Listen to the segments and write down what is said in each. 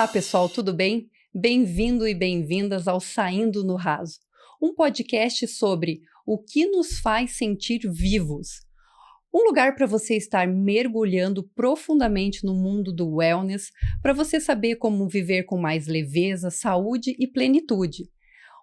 Olá, pessoal, tudo bem? Bem-vindo e bem-vindas ao Saindo no Raso, um podcast sobre o que nos faz sentir vivos. Um lugar para você estar mergulhando profundamente no mundo do wellness, para você saber como viver com mais leveza, saúde e plenitude.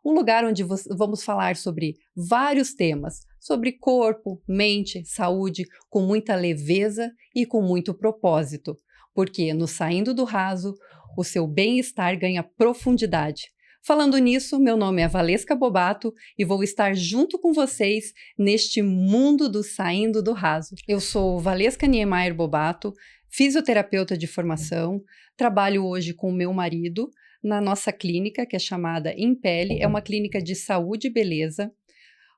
Um lugar onde vamos falar sobre vários temas, sobre corpo, mente, saúde, com muita leveza e com muito propósito. Porque no Saindo do Raso, o seu bem-estar ganha profundidade. Falando nisso, meu nome é Valesca Bobato e vou estar junto com vocês neste mundo do Saindo do Raso. Eu sou Valesca Niemeyer Bobato, fisioterapeuta de formação, trabalho hoje com o meu marido na nossa clínica, que é chamada Impele, é uma clínica de saúde e beleza.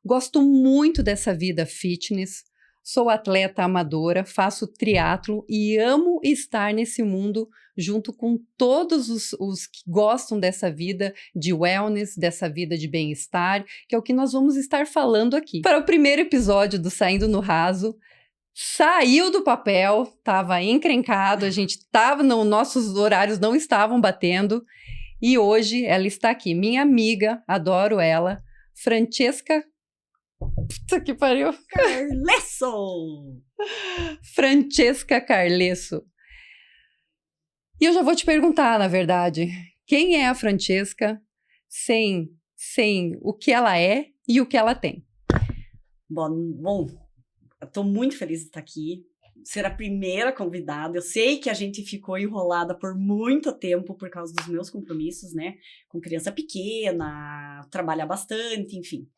Gosto muito dessa vida fitness, sou atleta amadora, faço triatlo e amo estar nesse mundo junto com todos os que gostam dessa vida de wellness, dessa vida de bem-estar, que é o que nós vamos estar falando aqui. Para o primeiro episódio do Saindo no Raso, saiu do papel, estava encrencado, a gente estava, nossos horários não estavam batendo, e hoje ela está aqui, minha amiga, adoro ela, Francesca... Puta que pariu! Carlesso! Francesca Carlesso. E eu já vou te perguntar, na verdade, quem é a Francesca sem o que ela é e o que ela tem? Bom, eu tô muito feliz de estar aqui, ser a primeira convidada. Eu sei que a gente ficou enrolada por muito tempo por causa dos meus compromissos, né? Com criança pequena, trabalhar bastante, enfim.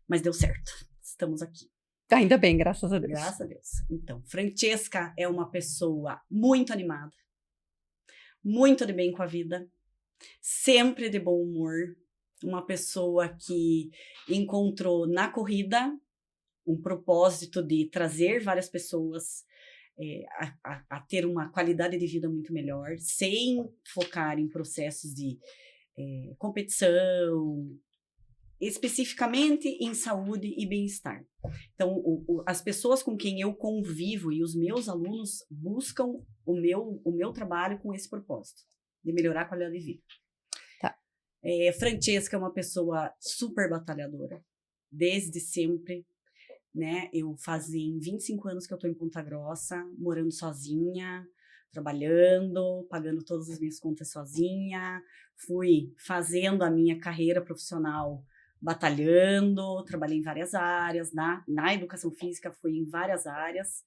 Mas deu certo, estamos aqui. Ainda bem, graças a Deus. Graças a Deus. Então, Francesca é uma pessoa muito animada, muito de bem com a vida, sempre de bom humor, uma pessoa que encontrou na corrida um propósito de trazer várias pessoas a ter uma qualidade de vida muito melhor, sem focar em processos de competição, especificamente em saúde e bem-estar. Então, as pessoas com quem eu convivo e os meus alunos buscam o meu trabalho com esse propósito, de melhorar a qualidade de vida. Tá. Francesca é uma pessoa super batalhadora, desde sempre, né? Eu fazem 25 anos que eu estou em Ponta Grossa, morando sozinha, trabalhando, pagando todas as minhas contas sozinha, fui fazendo a minha carreira profissional batalhando, trabalhei em várias áreas, na educação física fui em várias áreas,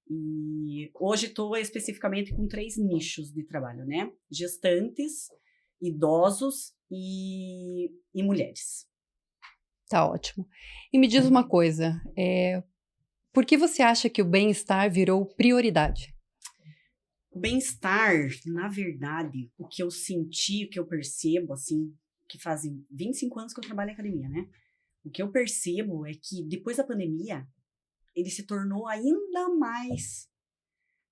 e hoje estou especificamente com 3 nichos de trabalho, né? Gestantes, idosos e mulheres. Tá ótimo. E me diz uma coisa, por que você acha que o bem-estar virou prioridade? O bem-estar, na verdade, o que eu senti, o que eu percebo, assim, que fazem 25 anos que eu trabalho em academia, né? O que eu percebo é que depois da pandemia, ele se tornou ainda mais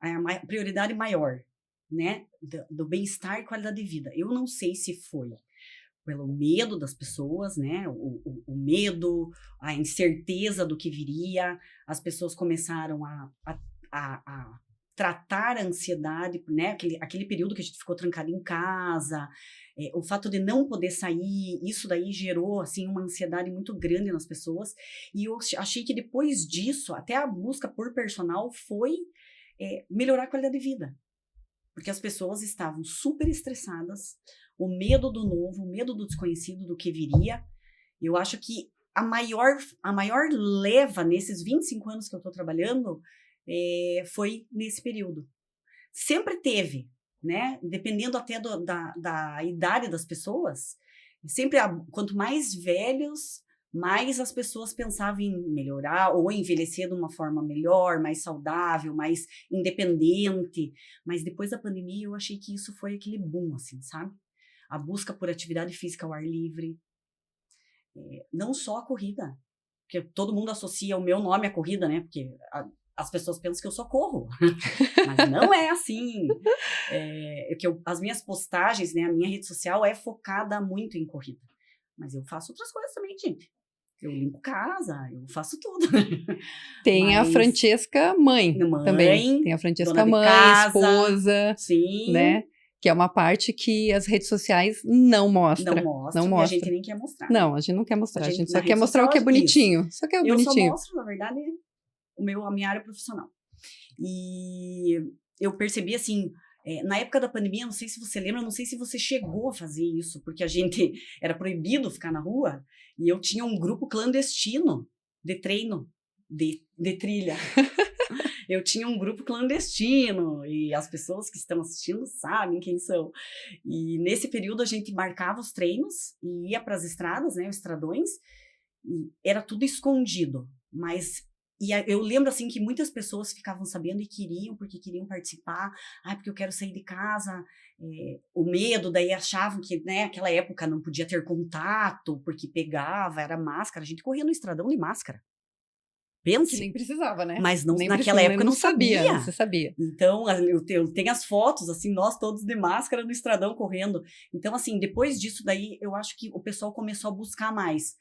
a prioridade maior, né? Do bem-estar e qualidade de vida. Eu não sei se foi pelo medo das pessoas, né? O medo, a incerteza do que viria, as pessoas começaram a tratar a ansiedade, né? Aquele período que a gente ficou trancado em casa, o fato de não poder sair, isso daí gerou, assim, uma ansiedade muito grande nas pessoas, e eu achei que depois disso, até a busca por personal foi melhorar a qualidade de vida, porque as pessoas estavam super estressadas, o medo do novo, o medo do desconhecido, do que viria. Eu acho que a maior leva nesses 25 anos que eu estou trabalhando foi nesse período. Sempre teve, né? Dependendo até da idade das pessoas, sempre, quanto mais velhos, mais as pessoas pensavam em melhorar ou envelhecer de uma forma melhor, mais saudável, mais independente. Mas depois da pandemia, eu achei que isso foi aquele boom, assim, sabe? A busca por atividade física ao ar livre. Não só a corrida, porque todo mundo associa o meu nome à corrida, né? Porque as pessoas pensam que eu só corro, mas não é assim. As minhas postagens, né, a minha rede social é focada muito em corrida, mas eu faço outras coisas também, gente. Eu limpo casa, eu faço tudo. Tem a Francesca mãe também. Tem a Francesca dona de mãe, casa, esposa, sim, né? Que é uma parte que as redes sociais não mostram. Não mostra, e a gente nem quer mostrar. Não, a gente não quer mostrar, a gente na só quer rede mostrar o que é social, isso. bonitinho. Só que é o Eu só bonitinho. mostro, na verdade, a minha área profissional. E eu percebi, assim, na época da pandemia, não sei se você lembra, não sei se você chegou a fazer isso, porque a gente era proibido ficar na rua, e eu tinha um grupo clandestino de treino, de trilha. Eu tinha um grupo clandestino, e as pessoas que estão assistindo sabem quem são. E nesse período a gente marcava os treinos e ia para as estradas, né, os estradões, e era tudo escondido. Mas eu lembro assim que muitas pessoas ficavam sabendo e queriam, porque queriam participar. Porque eu quero sair de casa. O medo, daí achavam que, né, naquela época não podia ter contato, porque pegava, era máscara. A gente corria no estradão de máscara. Que Pense. nem precisava, né? Mas naquela época não não sabia. Não se sabia. Então, eu tenho as fotos, assim, nós todos de máscara no estradão correndo. Então, assim, depois disso daí, eu acho que o pessoal começou a buscar mais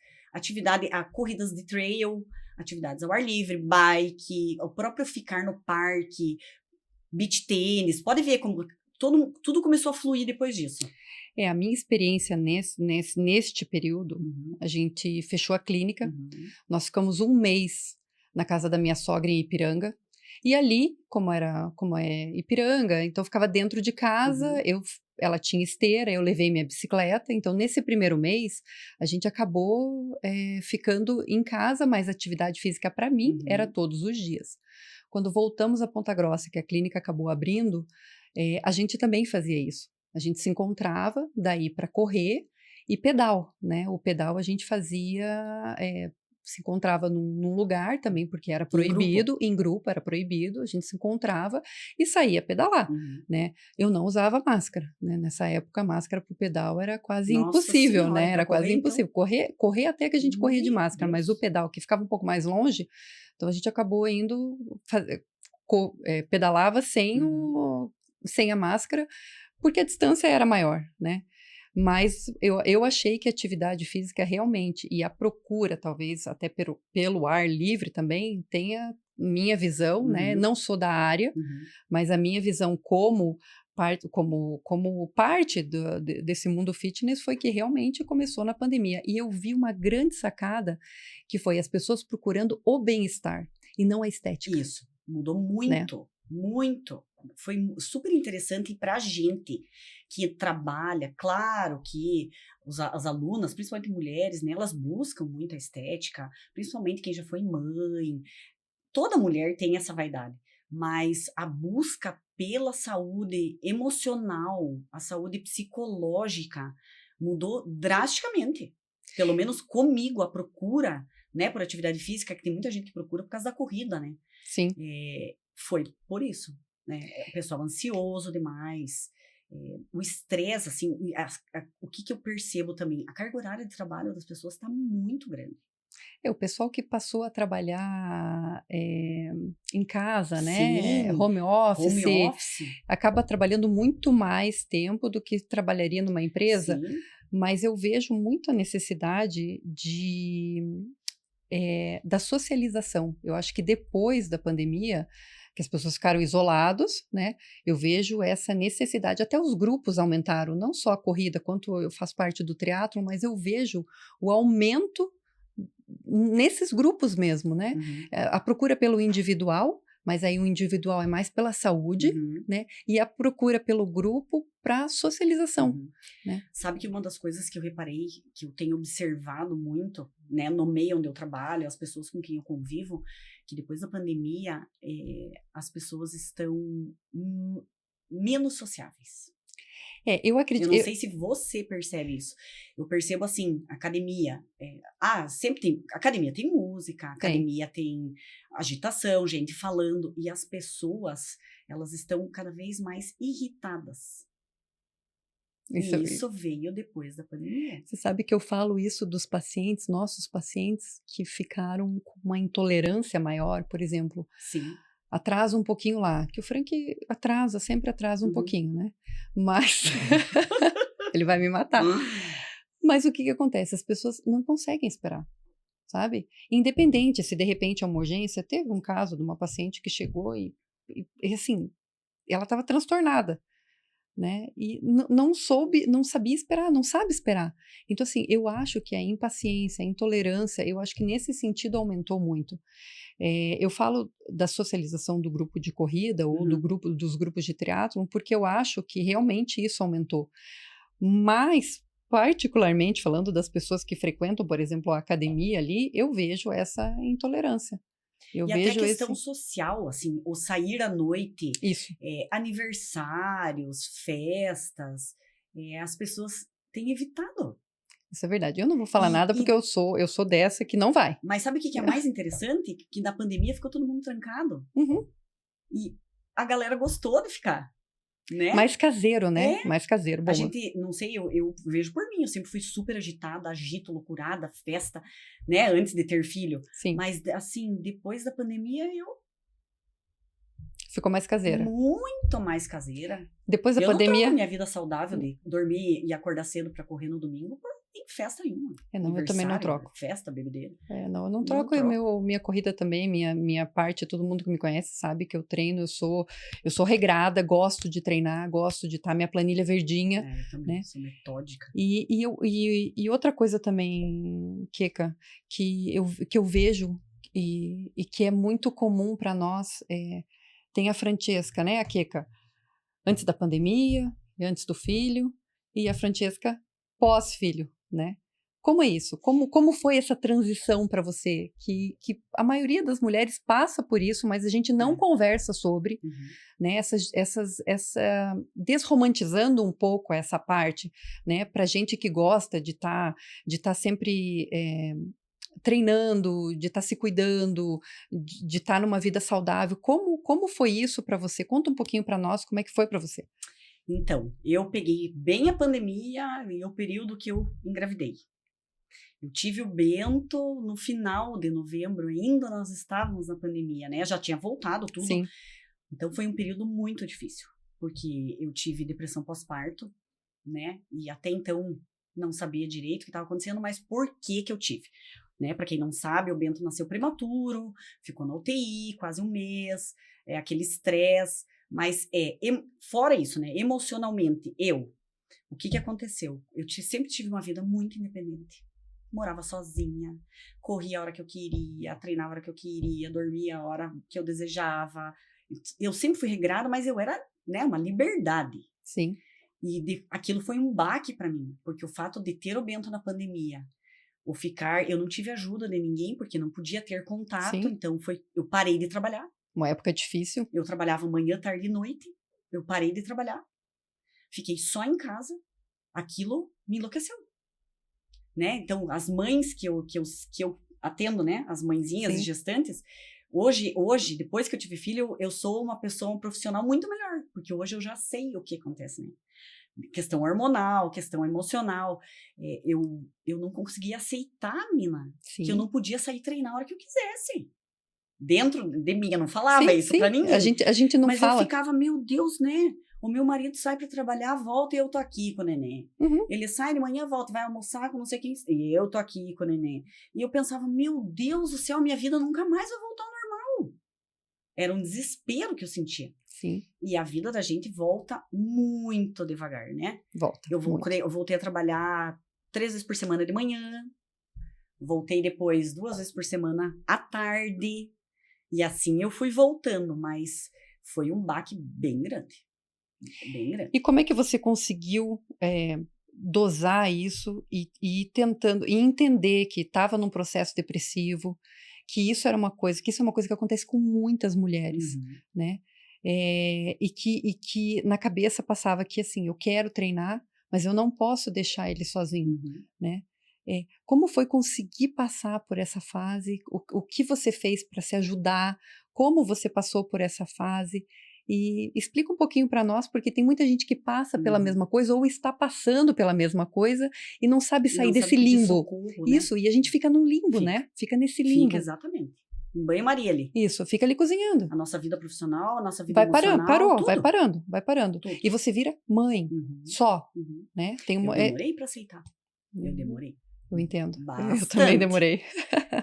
corridas de trail, atividades ao ar livre, bike, o próprio ficar no parque, beach tênis. Pode ver como tudo começou a fluir depois disso. A minha experiência neste período, a gente fechou a clínica, nós ficamos 1 mês na casa da minha sogra em Ipiranga, e ali, como é Ipiranga, então eu ficava dentro de casa, ela tinha esteira, eu levei minha bicicleta, então nesse primeiro mês a gente acabou ficando em casa, mas atividade física para mim era todos os dias. Quando voltamos a Ponta Grossa, que a clínica acabou abrindo, a gente também fazia isso. A gente se encontrava daí para correr e pedal, né? O pedal a gente fazia, se encontrava num lugar também, porque era proibido, em grupo era proibido, a gente se encontrava e saía pedalar, né? Eu não usava máscara, né? Nessa época a máscara para o pedal era quase impossível, senhora, né? Era quase correr, impossível. Então... Correr até que a gente corria de máscara, Deus. mas o pedal que ficava um pouco mais longe, então a gente acabou indo, pedalava sem a máscara, porque a distância era maior, né? Mas eu achei que a atividade física realmente, e a procura, talvez até pelo ar livre também, tenha minha visão, né? Não sou da área, mas a minha visão como parte desse mundo fitness foi que realmente começou na pandemia. E eu vi uma grande sacada, que foi as pessoas procurando o bem-estar e não a estética. Isso, mudou muito, né? Muito. Foi super interessante para a gente que trabalha. Claro que as alunas, principalmente mulheres, né, elas buscam muito a estética, principalmente quem já foi mãe. Toda mulher tem essa vaidade, mas a busca pela saúde emocional, a saúde psicológica mudou drasticamente. Pelo menos comigo, a procura, né, por atividade física, que tem muita gente que procura por causa da corrida, né? Sim. Foi por isso, né? O pessoal ansioso demais, o estresse, assim, o que eu percebo também, a carga horária de trabalho das pessoas está muito grande. O pessoal que passou a trabalhar em casa, né? Sim, Home office, acaba trabalhando muito mais tempo do que trabalharia numa empresa. Sim. Mas eu vejo muito a necessidade da socialização. Eu acho que depois da pandemia, que as pessoas ficaram isolados, né? Eu vejo essa necessidade, até os grupos aumentaram, não só a corrida, quanto eu faço parte do triatlon, mas eu vejo o aumento nesses grupos mesmo, né? A procura pelo individual, mas aí o individual é mais pela saúde, né? E a procura pelo grupo para socialização, né? Sabe que uma das coisas que eu reparei, que eu tenho observado muito, né, no meio onde eu trabalho, as pessoas com quem eu convivo, que depois da pandemia, as pessoas estão menos sociáveis. Eu acredito. Eu não sei se você percebe isso. Eu percebo assim, academia. Sempre tem. Academia tem música, academia tem agitação, gente falando. E as pessoas, elas estão cada vez mais irritadas. Isso veio depois da pandemia. Você sabe que eu falo isso dos pacientes, nossos pacientes que ficaram com uma intolerância maior, por exemplo. Sim. Atrasa um pouquinho lá, que o Frank sempre atrasa um pouquinho, né? Mas ele vai me matar. Mas o que acontece? As pessoas não conseguem esperar, sabe? Independente se de repente é uma urgência. Teve um caso de uma paciente que chegou e assim, ela estava transtornada. né? E não sabia esperar, não sabe esperar. Então, assim, eu acho que a impaciência, a intolerância, eu acho que nesse sentido aumentou muito. Eu falo da socialização do grupo de corrida ou Uhum. dos grupos de triatlon, porque eu acho que realmente isso aumentou. Mas, particularmente, falando das pessoas que frequentam, por exemplo, a academia ali, eu vejo essa intolerância. Eu E até a vejo questão esse... social, assim, o sair à noite, Isso, aniversários, festas, as pessoas têm evitado. isso é verdade. Eu não vou falar E, nada porque e- eu sou dessa que não vai. mas sabe o que que é mais interessante? Que na pandemia ficou todo mundo trancado. Uhum. E a galera gostou de ficar, né? Mais caseiro, né? É, Mais caseiro, a boa. gente, não sei, eu vejo por mim, eu sempre fui super agitada, agito, loucurada, festa, né? Antes de ter filho. Sim, Mas, assim, depois da pandemia, eu ficou mais caseira. muito mais caseira. Depois da Eu não troco pandemia... minha vida saudável de dormir e acordar cedo pra correr no domingo por em festa nenhuma. Não, eu também não Aniversário, troco. festa, bebedeira. Não, eu não Não troco troco. minha corrida também, minha parte, todo mundo que me conhece sabe que eu treino, eu sou regrada, gosto de treinar, gosto de estar minha planilha verdinha, Eu também né? sou metódica. E outra coisa também, Keka, que eu vejo e que é muito comum para nós, tem a Francesca, né, a Keka, antes da pandemia, e antes do filho, e a Francesca pós-filho, né? Como é isso? Como foi essa transição para você? Que a maioria das mulheres passa por isso, mas a gente não É. conversa sobre, Uhum. né? Desromantizando um pouco essa parte, né? Para gente que gosta de tá sempre treinando, de estar se cuidando, de estar numa vida saudável. Como foi isso para você? Conta um pouquinho para nós como é que foi para você. Então, eu peguei bem a pandemia e o período que eu engravidei. Eu tive o Bento no final de novembro, ainda nós estávamos na pandemia, né? Já tinha voltado tudo. Sim, Então foi um período muito difícil, porque eu tive depressão pós-parto, né? E até então não sabia direito o que estava acontecendo, mas por que que eu tive? Né? Para quem não sabe, o Bento nasceu prematuro, ficou na UTI quase um mês, aquele estresse, mas fora isso, né? Emocionalmente, o que que aconteceu? Sempre tive uma vida muito independente. Morava sozinha, corria a hora que eu queria, treinava a hora que eu queria, dormia a hora que eu desejava. Eu sempre fui regrada, mas eu era, né, uma liberdade. sim. E aquilo foi um baque para mim, porque o fato de ter o Bento na pandemia, eu não tive ajuda de ninguém, porque não podia ter contato, Sim, então eu parei de trabalhar. uma época difícil. Eu trabalhava manhã, tarde e noite, eu parei de trabalhar, fiquei só em casa, aquilo me enlouqueceu, né? Então, as mães que eu atendo, né, as mãezinhas e Sim, gestantes, hoje, depois que eu tive filho, eu sou uma pessoa, um profissional muito melhor, porque hoje eu já sei o que acontece, né? Questão hormonal, questão emocional. Eu não conseguia aceitar, Mina, que eu sim. não podia sair treinar a hora que eu quisesse. Dentro de mim, eu não falava Sim, isso sim. pra ninguém. A gente não Mas eu fala. ficava, meu Deus, né? O meu marido sai para trabalhar, volta e eu tô aqui com o neném. Uhum, Ele sai de manhã, volta, vai almoçar com não sei quem, e eu tô aqui com o neném. E eu pensava, meu Deus do céu, minha vida nunca mais vai voltar ao normal. Era um desespero que eu sentia. sim, E a vida da gente volta muito devagar, né? volta, muito. Eu voltei a trabalhar 3 vezes por semana de manhã, voltei depois 2 vezes por semana à tarde, e assim eu fui voltando, mas foi um baque bem grande, bem grande. E como é que você conseguiu dosar isso e ir tentando, e entender que estava num processo depressivo, que isso era uma coisa, que isso é uma coisa que acontece com muitas mulheres, Uhum, né? E que na cabeça passava que assim, eu quero treinar, mas eu não posso deixar ele sozinho, uhum. né? Como foi conseguir passar por essa fase? O que você fez para se ajudar? Como você passou por essa fase? E explica um pouquinho para nós, porque tem muita gente que passa pela Uhum. mesma coisa ou está passando pela mesma coisa e não sabe E sair não sabe desse pedir limbo. socorro, né? Isso, e a gente fica num limbo, Fica, né? Fica nesse fica limbo. exatamente. Em banho-maria ali. Isso, fica ali cozinhando. A nossa vida profissional, a nossa vida Vai parando, emocional, parou, tudo, vai parando. tudo. E você vira mãe, Uhum, só, uhum. né? Tem Eu uma, demorei para aceitar. Eu demorei. eu entendo. Eu também Bastante. demorei.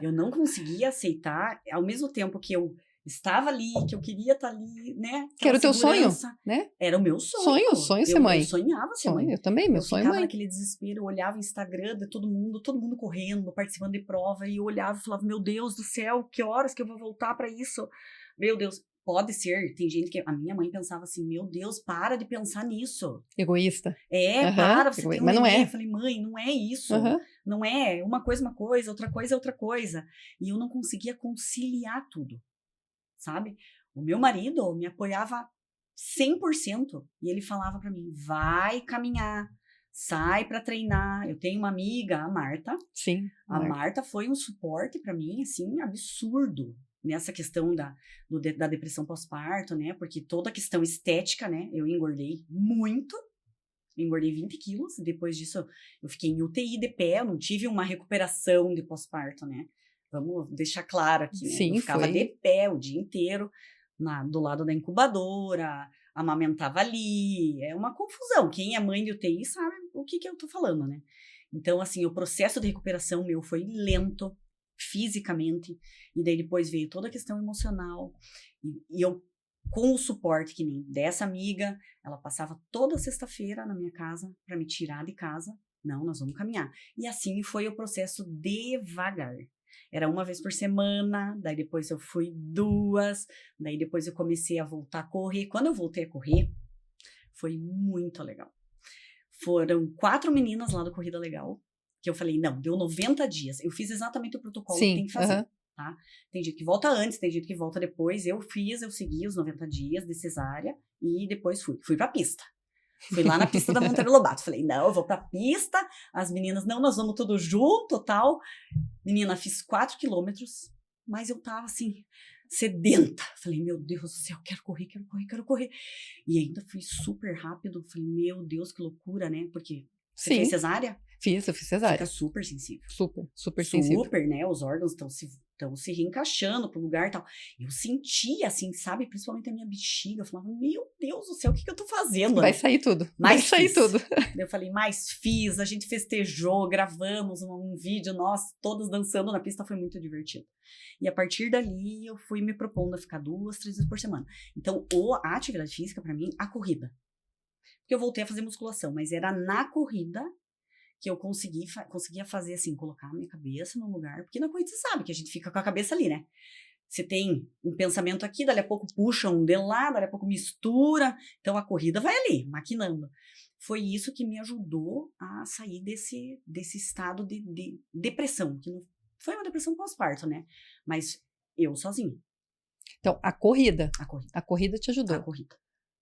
Eu não conseguia aceitar, ao mesmo tempo que estava ali, que eu queria estar ali, né? Que era o teu sonho, segurança. né? Era o meu sonho. Sonho ser mãe. Eu sonhava ser mãe. Eu também, meu Eu sonho é ficava mãe. naquele desespero, eu olhava o Instagram de todo mundo correndo, participando de prova, e eu olhava e falava, meu Deus do céu, que horas que eu vou voltar para isso? Meu Deus, pode ser, tem gente que... A minha mãe pensava assim, meu Deus, para de pensar nisso. Egoísta. Para, você tem um Mas não neném. é. Eu falei, mãe, não é isso. Uhum. Não é, uma coisa, outra coisa é outra coisa. E eu não conseguia conciliar tudo, sabe? O meu marido me apoiava 100%. E ele falava para mim, vai caminhar, sai para treinar. Eu tenho uma amiga, a Marta. Sim. A Marta foi um suporte para mim, assim, absurdo. Nessa questão da depressão pós-parto, né? Porque toda a questão estética, né? Eu engordei muito. Engordei 20 quilos. Depois disso, eu fiquei em UTI de pé. Eu não tive uma recuperação de pós-parto, né? Vamos deixar claro aqui, né? Sim, eu ficava de pé o dia inteiro, do lado da incubadora, amamentava ali. É uma confusão. Quem é mãe de UTI sabe o que eu tô falando, né? Então, assim, o processo de recuperação meu foi lento, fisicamente. E daí depois veio toda a questão emocional. E eu, com o suporte que nem dessa amiga, ela passava toda sexta-feira na minha casa para me tirar de casa. Não, nós vamos caminhar. E assim foi o processo devagar. Era uma vez por semana, daí depois eu fui 2, daí depois eu comecei a voltar a correr. Quando eu voltei a correr, foi muito legal. Foram 4 meninas lá do Corrida Legal, que eu falei, não, deu 90 dias. Eu fiz exatamente o protocolo que tem que fazer. Tá? Tem gente que volta antes, tem gente que volta depois. Eu segui os 90 dias de cesárea e depois fui pra pista. Fui lá na pista da Monteiro Lobato. Falei, não, eu vou pra pista. As meninas, não, nós vamos tudo junto, tal. Menina, fiz 4 quilômetros, mas eu tava assim, sedenta. Falei, meu Deus do céu, quero correr. E ainda fui super rápido. Falei, meu Deus, que loucura, né? Porque você fez cesárea? Eu fiz cesárea. Fica super sensível. Super sensível. Super, né? Os órgãos estão se reencaixando pro lugar e tal. Eu sentia, assim, sabe? Principalmente a minha bexiga. Eu falava, meu Deus do céu, o que eu tô fazendo? Vai sair tudo. Eu falei, mas fiz. A gente festejou, gravamos um vídeo, nós todos dançando na pista. Foi muito divertido. E a partir dali, eu fui me propondo a ficar 2, 3 vezes por semana. Então, a atividade física, pra mim, a corrida. Porque eu voltei a fazer musculação, mas era na corrida que eu conseguia fazer assim, colocar a minha cabeça no lugar, porque na corrida você sabe que a gente fica com a cabeça ali, né? Você tem um pensamento aqui, dali a pouco puxa um de lá, dali a pouco mistura, então a corrida vai ali, maquinando. Foi isso que me ajudou a sair desse estado de depressão, que não foi uma depressão pós-parto, né? Mas eu sozinha. Então, a corrida te ajudou. A corrida.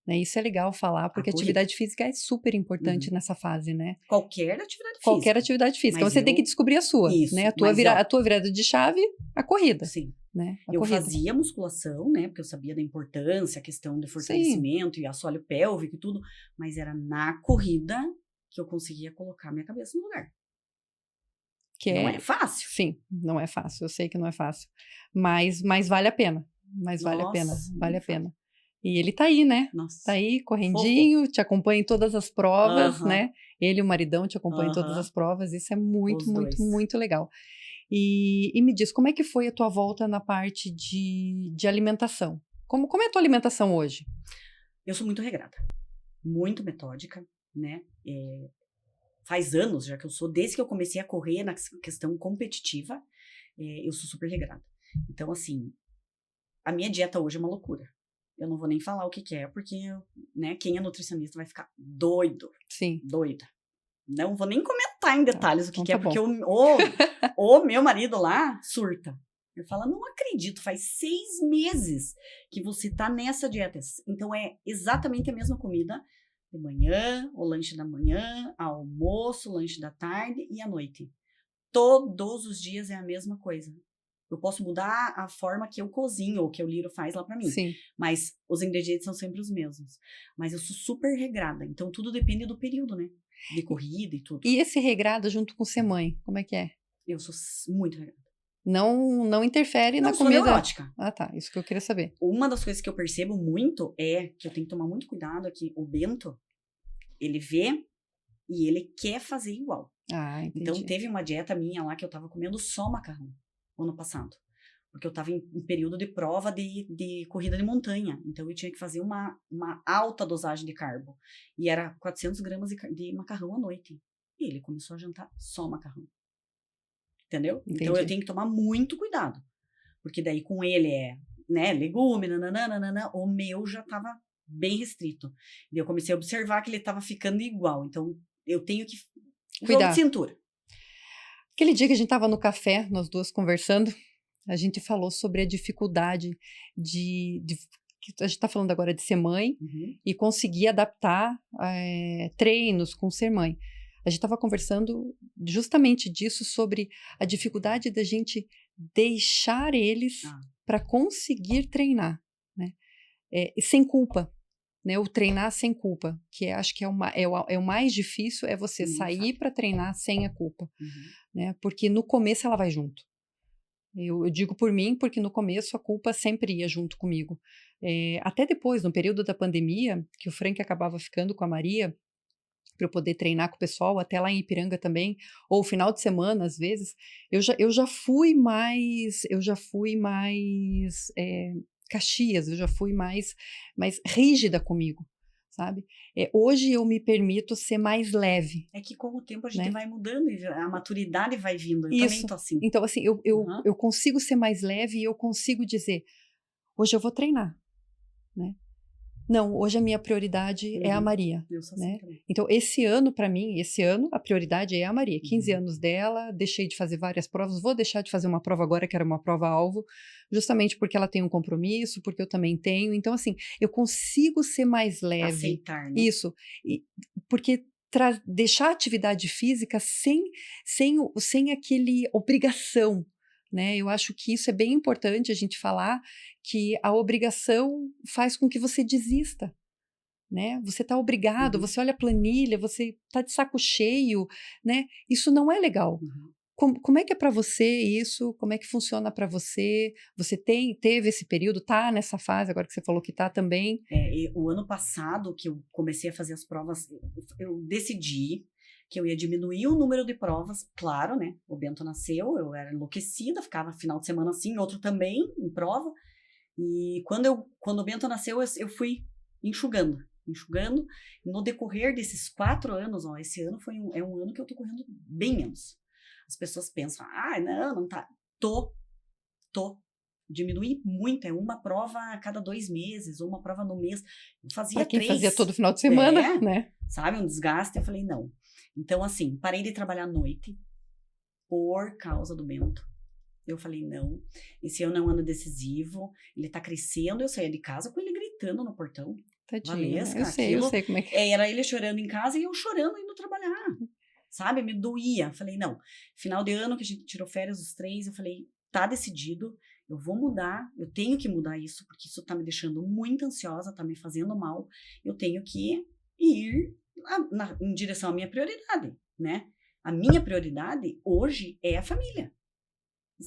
Né? Isso é legal falar, porque a atividade física é super importante nessa fase, né? Qualquer atividade física. Mas você tem que descobrir a sua, isso, né? A tua virada de chave, a corrida. Sim. Né? Eu fazia musculação, né? Porque eu sabia da importância, a questão do fortalecimento e assoalho pélvico e tudo. Mas era na corrida que eu conseguia colocar minha cabeça no lugar. Não é fácil. Sim, não é fácil. Eu sei que não é fácil. Mas vale a pena. Vale a pena. E ele tá aí, né? Nossa. Tá aí, correndinho, te acompanha em todas as provas, né? Ele e o maridão te acompanham em todas as provas. Isso é muito, muito legal. E me diz, como é que foi a tua volta na parte de alimentação? Como é a tua alimentação hoje? Eu sou muito regrada. Muito metódica, né? Faz anos já que eu sou, desde que eu comecei a correr na questão competitiva, eu sou super regrada. Então, assim, a minha dieta hoje é uma loucura. Eu não vou nem falar o que é, porque, né, quem é nutricionista vai ficar doido. Sim. Doida. Não vou nem comentar em detalhes o que é, porque bom. o meu marido lá surta. Ele fala, não acredito, faz 6 meses que você tá nessa dieta. Então, é exatamente a mesma comida de manhã, o lanche da manhã, almoço, o lanche da tarde e à noite. Todos os dias é a mesma coisa. Eu posso mudar a forma que eu cozinho ou que o Liro faz lá pra mim. Sim. Mas os ingredientes são sempre os mesmos. Mas eu sou super regrada. Então, tudo depende do período, né? De corrida e tudo. E esse regrado junto com ser mãe, como é que é? Eu sou muito regrada. Não interfere na comida? Não, sou neurótica. Ah, tá. Isso que eu queria saber. Uma das coisas que eu percebo muito é que eu tenho que tomar muito cuidado aqui. O Bento, ele vê e ele quer fazer igual. Ah, entendi. Então, teve uma dieta minha lá que eu tava comendo só macarrão. Ano passado. porque eu estava em período de prova de corrida de montanha, então eu tinha que fazer uma alta dosagem de carbo, e era 400 gramas de macarrão à noite, e ele começou a jantar só macarrão, entendeu? Entendi. Então eu tenho que tomar muito cuidado, porque daí com ele né, legume, nananana, o meu já estava bem restrito, e eu comecei a observar que ele estava ficando igual, então eu tenho que jogo Cuidar. de cintura. Aquele dia que a gente estava no café, nós duas conversando, a gente falou sobre a dificuldade que a gente está falando agora de ser mãe e conseguir adaptar treinos com ser mãe. A gente estava conversando justamente disso, sobre a dificuldade da gente deixar eles para conseguir treinar, né? Sem culpa. Né, o treinar sem culpa, que acho que é o mais difícil, é você sair para treinar sem a culpa, né, porque no começo ela vai junto. Eu digo por mim, porque no começo a culpa sempre ia junto comigo. Até depois, no período da pandemia, que o Frank acabava ficando com a Maria, para eu poder treinar com o pessoal, até lá em Ipiranga também, ou final de semana, às vezes, eu já fui mais Caxias, eu já fui mais rígida comigo, sabe? Hoje eu me permito ser mais leve. É que com o tempo a gente vai mudando, a maturidade vai vindo, eu também tô assim. Então, assim, eu consigo ser mais leve e eu consigo dizer, hoje eu vou treinar, né? Não, hoje a minha prioridade é a Maria, eu sou né? assim. Então, esse ano, para mim, a prioridade é a Maria. 15 anos dela, deixei de fazer várias provas, vou deixar de fazer uma prova agora, que era uma prova-alvo, justamente porque ela tem um compromisso, porque eu também tenho. Então, assim, eu consigo ser mais leve. Aceitar, né? Isso, porque deixar a atividade física sem aquele obrigação, né? Eu acho que isso é bem importante a gente falar, que a obrigação faz com que você desista, né? Você está obrigado, você olha a planilha, você está de saco cheio, né? Isso não é legal. Como é que é para você isso? Como é que funciona para você? Você teve esse período, tá nessa fase agora que você falou que tá também? O ano passado que eu comecei a fazer as provas, eu decidi que eu ia diminuir o número de provas, claro, né? O Bento nasceu, eu era enlouquecida, ficava final de semana assim, outro também, em prova. E quando o Bento nasceu, eu fui enxugando. No decorrer desses 4 anos, esse ano é um ano que eu tô correndo bem menos. As pessoas pensam, não tá. Tô. Diminui muito, é uma prova a cada 2 meses, ou uma prova no mês. Eu fazia pra quem 3. Fazia todo final de semana, né? Sabe, um desgaste. Eu falei, não. Então, assim, parei de trabalhar à noite por causa do Bento. Eu falei, não, esse ano é um ano decisivo, ele tá crescendo, eu saía de casa com ele gritando no portão. Tadinho, Valesca, eu sei como é que era ele chorando em casa e eu chorando indo trabalhar, sabe, me doía. Falei, não, final de ano que a gente tirou férias os 3, eu falei, tá decidido, eu vou mudar, eu tenho que mudar isso, porque isso tá me deixando muito ansiosa, tá me fazendo mal, eu tenho que ir em direção à minha prioridade, né? A minha prioridade hoje é a família.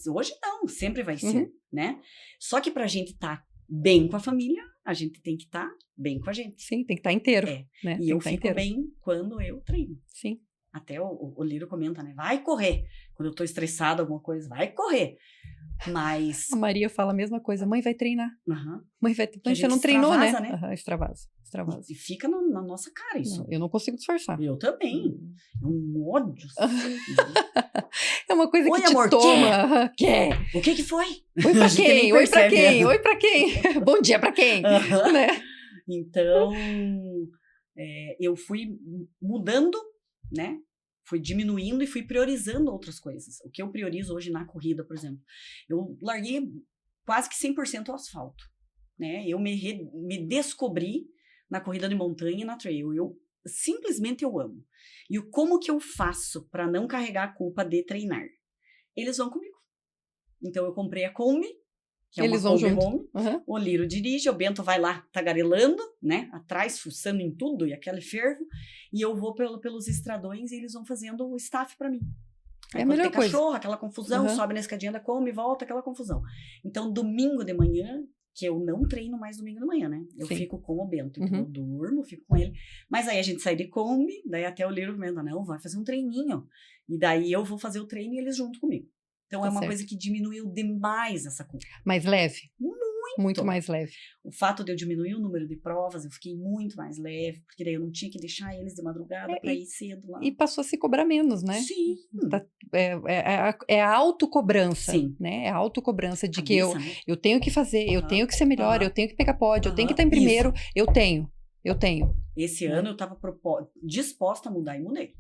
Hoje não, sempre vai ser, né? Só que pra gente estar bem com a família, a gente tem que estar bem com a gente. Sim, tem que estar inteiro. Né? E eu fico bem quando eu treino. Sim. Até o Lírio comenta, né? Vai correr. Quando eu tô estressada, alguma coisa, vai correr. Mas... A Maria fala a mesma coisa, mãe vai treinar. Mãe vai treinar. Você não treinou, né? Extravasa. E fica na nossa cara isso. Não, eu não consigo disfarçar. Eu também. É um ódio. É uma coisa Oi, que te amor, toma. Quer? O que foi? Oi pra quem? Oi pra quem? Oi pra quem? Bom dia pra quem? Né? Então, eu fui mudando, né? Fui diminuindo e fui priorizando outras coisas. O que eu priorizo hoje na corrida, por exemplo. Eu larguei quase que 100% o asfalto, né? Eu me descobri na corrida de montanha e na trail. Simplesmente eu amo. E como que eu faço para não carregar a culpa de treinar? Eles vão comigo. Então eu comprei a Kombi, que é uma Kombi Home. O Lírio dirige, o Bento vai lá tagarelando, né? Atrás, fuçando em tudo, e aquele fervo. E eu vou pelos estradões e eles vão fazendo o staff para mim. Aí quando tem cachorro, aquela confusão, sobe na escadinha da Kombi, volta, aquela confusão. Então, domingo de manhã, que eu não treino mais domingo de manhã, né? Eu fico com o Bento, então eu durmo, fico com ele. Mas aí a gente sai de Kombi, daí até o Lírio comenta, não, vai fazer um treininho. E daí eu vou fazer o treino e eles junto comigo. Então, Tá é uma certo. coisa que diminuiu demais essa culpa. Mais leve? Muito. Muito mais leve. O fato de eu diminuir o número de provas, eu fiquei muito mais leve, porque daí eu não tinha que deixar eles de madrugada para ir cedo lá. E passou a se cobrar menos, né? Sim. É a autocobrança, Sim. né? É a autocobrança de Cabeça, que né? eu tenho que fazer, eu tenho que ser melhor, eu tenho que pegar pódio, eu tenho que estar em Isso. primeiro, eu tenho. Esse Né? ano eu estava disposta a mudar e mudei.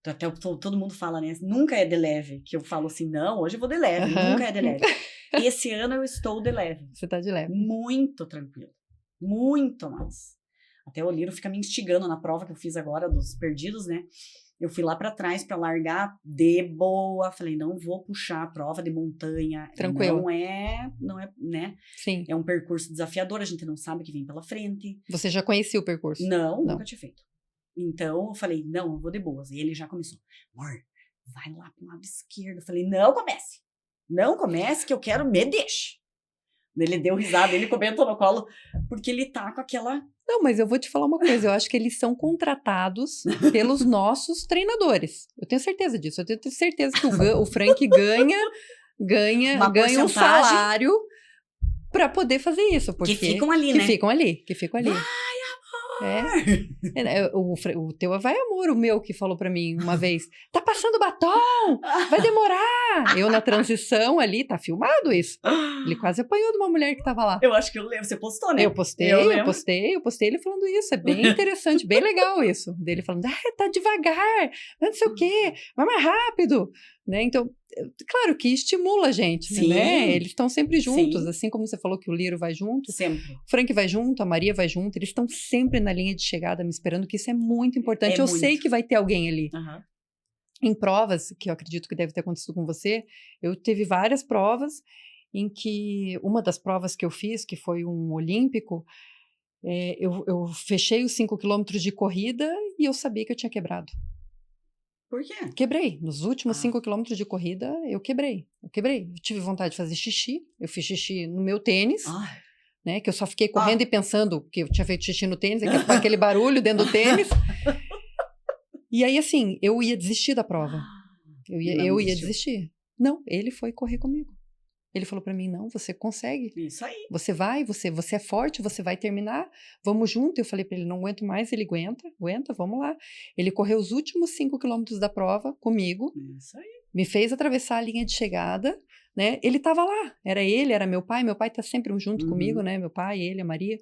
Então, até todo mundo fala, né? Nunca é de leve. Que eu falo assim, não, hoje eu vou de leve. Nunca é de leve. Esse ano eu estou de leve. Você tá de leve. Muito tranquilo. Muito mais. Até o Liro fica me instigando na prova que eu fiz agora dos perdidos, né? Eu fui lá para trás para largar de boa. Falei, não vou puxar a prova de montanha. Tranquilo. Não é, né? Sim. É um percurso desafiador, a gente não sabe o que vem pela frente. Você já conhecia o percurso? Não, nunca tinha feito. Então, eu falei, não, eu vou de boas. E ele já começou, amor, vai lá pro lado esquerdo. Eu falei, não comece. Não comece que eu quero, me deixe. Ele deu risada, ele comentou no colo, porque ele tá com aquela... Não, mas eu vou te falar uma coisa, eu acho que eles são contratados pelos nossos treinadores. Eu tenho certeza disso. Eu tenho certeza que o Frank ganha um salário para poder fazer isso. Porque, que ficam ali, né? Que ficam ali. O teu vai amor, o meu que falou pra mim uma vez, tá passando batom, vai demorar. Eu na transição ali, tá filmado isso. Ele quase apanhou de uma mulher que tava lá. Eu acho que eu lembro, você postou, né? Eu postei ele falando isso, é bem interessante, bem legal isso. Dele falando, tá devagar, não sei o quê, vai mais rápido, né? Então, claro que estimula a gente, Sim. né? Eles estão sempre juntos, Sim. assim como você falou que o Liro vai junto. Sempre. O Frank vai junto, a Maria vai junto, eles estão sempre na linha de chegada me esperando, que isso é muito importante. Eu sei que vai ter alguém ali. Uhum. Em provas, que eu acredito que deve ter acontecido com você, eu teve várias provas em que, uma das provas que eu fiz, que foi um olímpico, eu fechei os 5 quilômetros de corrida e eu sabia que eu tinha quebrado. Por quê? Quebrei. Nos últimos 5 quilômetros de corrida, eu quebrei. Eu tive vontade de fazer xixi, eu fiz xixi no meu tênis, né, que eu só fiquei correndo e pensando que eu tinha feito xixi no tênis, aquele barulho dentro do tênis. E aí, assim, eu ia desistir da prova. Eu ia desistir. Não, ele foi correr comigo. Ele falou pra mim, não, você consegue. Isso aí. Você vai, você é forte, você vai terminar. Vamos junto. Eu falei pra ele, não aguento mais. Ele aguenta, vamos lá. Ele correu os últimos 5 quilômetros da prova comigo. Isso aí. Me fez atravessar a linha de chegada, né? Ele tava lá. Era ele, era meu pai. Meu pai tá sempre junto comigo, né? Meu pai, ele, a Maria.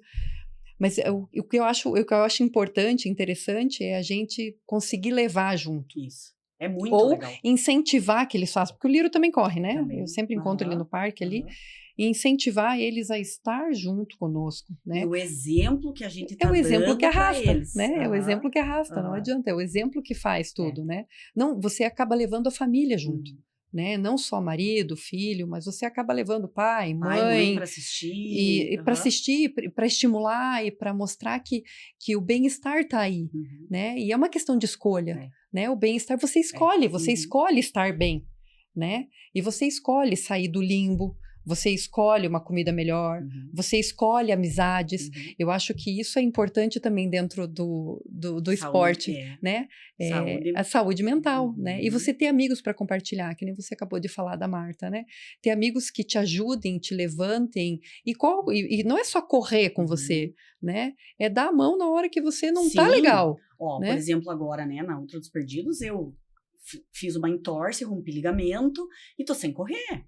Mas o que eu acho importante, interessante, é a gente conseguir levar junto. Isso. É muito legal. Ou incentivar que eles façam, porque o Liro também corre, né? Também. Eu sempre encontro ele no parque ali. E incentivar eles a estar junto conosco, né? E o exemplo que a gente tá dando pra eles. É o exemplo que arrasta, eles. né? É o exemplo que arrasta, não adianta. É o exemplo que faz tudo, né? Não, você acaba levando a família junto. Né? Não só marido, filho, mas você acaba levando pai, mãe para assistir, e para assistir, para estimular e para mostrar que o bem-estar está aí, né? E é uma questão de escolha, né? O bem-estar você escolhe estar bem, né? E você escolhe sair do limbo. Você escolhe uma comida melhor, você escolhe amizades. Eu acho que isso é importante também dentro do esporte, né? A saúde mental, né? E você ter amigos para compartilhar, que nem você acabou de falar da Marta, né? Ter amigos que te ajudem, te levantem. E não é só correr com você, né? É dar a mão na hora que você não tá legal. Ó, né? Por exemplo, agora, né, na Ultra dos Perdidos, eu fiz uma entorse, rompi ligamento e tô sem correr.